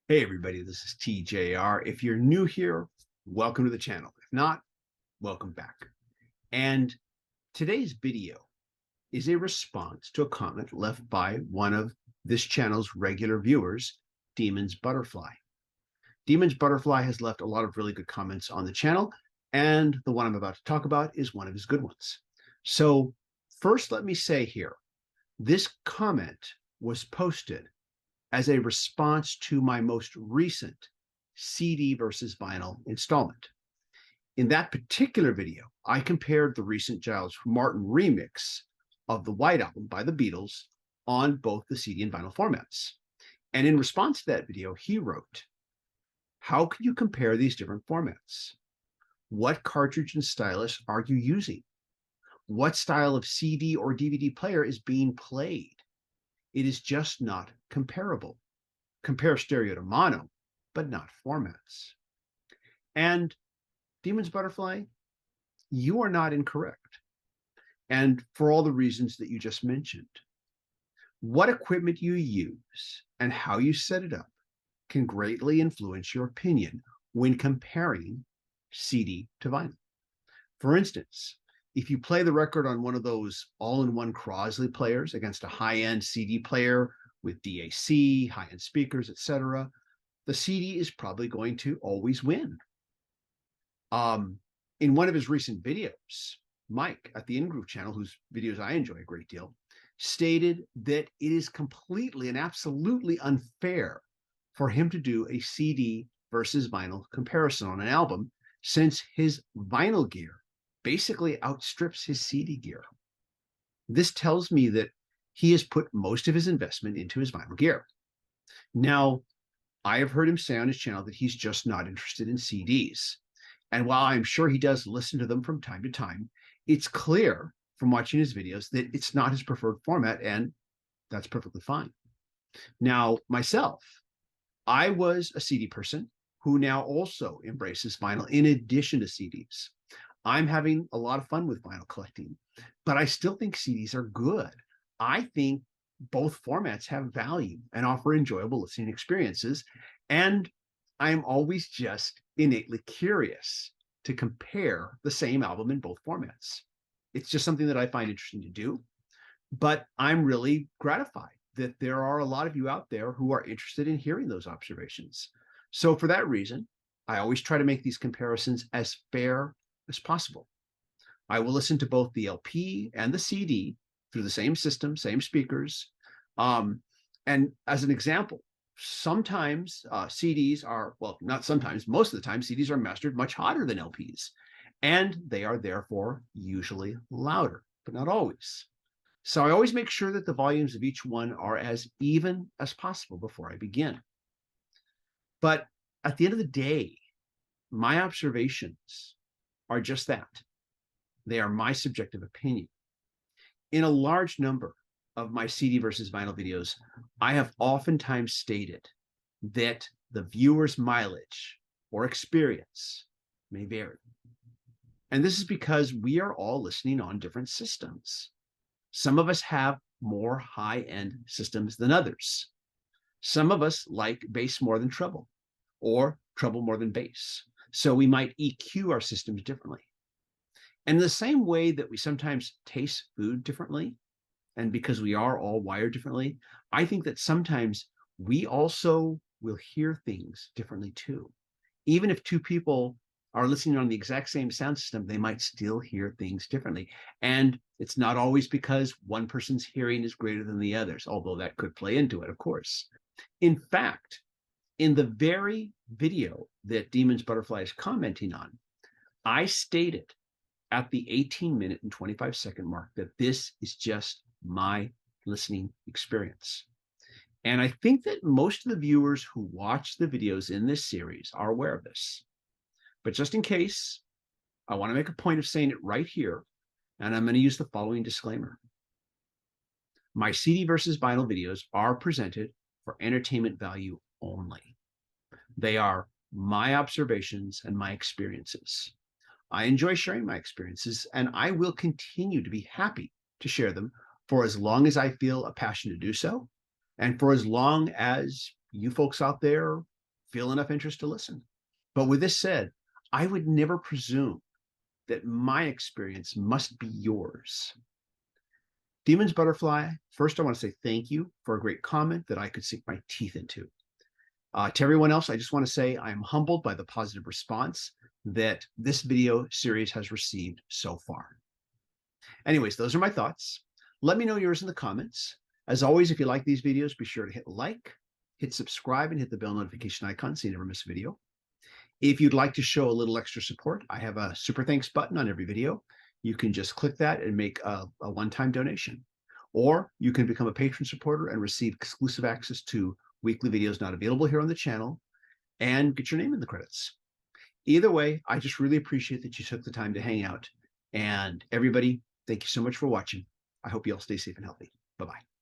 Hey everybody, this is TJR. If you're new here, welcome to the channel. If not, welcome back. And today's video is a response to a comment left by one of this channel's regular viewers, Demon's Butterfly. Demon's Butterfly has left a lot of really good comments on the channel, and the one I'm about to talk about is one of his good ones. So first, let me say here, this comment was posted as a response to my most recent CD versus vinyl installment. In that particular video, I compared the recent Giles Martin remix of the White Album by the Beatles on both the CD and vinyl formats. And in response to that video, he wrote, "How can you compare these different formats? What cartridge and stylus are you using? What style of CD or DVD player is being played? It is just not comparable. Compare stereo to mono, but not formats." And Demon's Butterfly, you are not incorrect. And for all the reasons that you just mentioned, what equipment you use and how you set it up can greatly influence your opinion when comparing CD to vinyl. For instance, if you play the record on one of those all-in-one Crosley players against a high-end CD player with DAC, high-end speakers, etc., the CD is probably going to always win. In one of his recent videos, Mike at the In-Groove channel, whose videos I enjoy a great deal, stated that it is completely and absolutely unfair for him to do a CD versus vinyl comparison on an album, since his vinyl gear basically outstrips his CD gear. This tells me that he has put most of his investment into his vinyl gear. Now, I have heard him say on his channel that he's just not interested in CDs. And while I'm sure he does listen to them from time to time, it's clear from watching his videos that it's not his preferred format, and that's perfectly fine. Now, myself, I was a CD person who now also embraces vinyl in addition to CDs. I'm having a lot of fun with vinyl collecting, but I still think CDs are good. I think both formats have value and offer enjoyable listening experiences. And I'm always just innately curious to compare the same album in both formats. It's just something that I find interesting to do. But I'm really gratified that there are a lot of you out there who are interested in hearing those observations. So, for that reason, I always try to make these comparisons as fair as possible. I will listen to both the LP and the CD through the same system, same speakers. And as an example, sometimes CDs are, well, not sometimes, most of the time, CDs are mastered much hotter than LPs, and they are therefore usually louder, but not always. So I always make sure that the volumes of each one are as even as possible before I begin. But at the end of the day, my observations are just that. They are my subjective opinion. In a large number of my CD versus vinyl videos, I have oftentimes stated that the viewer's mileage or experience may vary. And this is because we are all listening on different systems. Some of us have more high-end systems than others. Some of us like bass more than treble, or treble more than bass. So we might EQ our systems differently. And in the same way that we sometimes taste food differently, and because we are all wired differently, I think that sometimes we also will hear things differently too. Even if two people are listening on the exact same sound system, they might still hear things differently. And it's not always because one person's hearing is greater than the others, although that could play into it, of course. In fact, in the very video that Demon's Butterfly is commenting on, I stated at the 18-minute and 25-second mark that this is just my listening experience. And I think that most of the viewers who watch the videos in this series are aware of this. But just in case, I want to make a point of saying it right here, and I'm going to use the following disclaimer. My CD versus vinyl videos are presented for entertainment value only. They are my observations and my experiences. I enjoy sharing my experiences, and I will continue to be happy to share them for as long as I feel a passion to do so, and for as long as you folks out there feel enough interest to listen. But with this said, I would never presume that my experience must be yours. Demon's Butterfly, first I want to say thank you for a great comment that I could sink my teeth into. To everyone else, I just want to say I am humbled by the positive response that this video series has received so far. Anyways, those are my thoughts. Let me know yours in the comments. As always, if you like these videos, be sure to hit like, hit subscribe, and hit the bell notification icon so you never miss a video. If you'd like to show a little extra support, I have a super thanks button on every video. You can just click that and make a one-time donation. Or you can become a patron supporter and receive exclusive access to weekly videos not available here on the channel and get your name in the credits. Either way, I just really appreciate that you took the time to hang out. And everybody, thank you so much for watching. I hope you all stay safe and healthy. Bye-bye.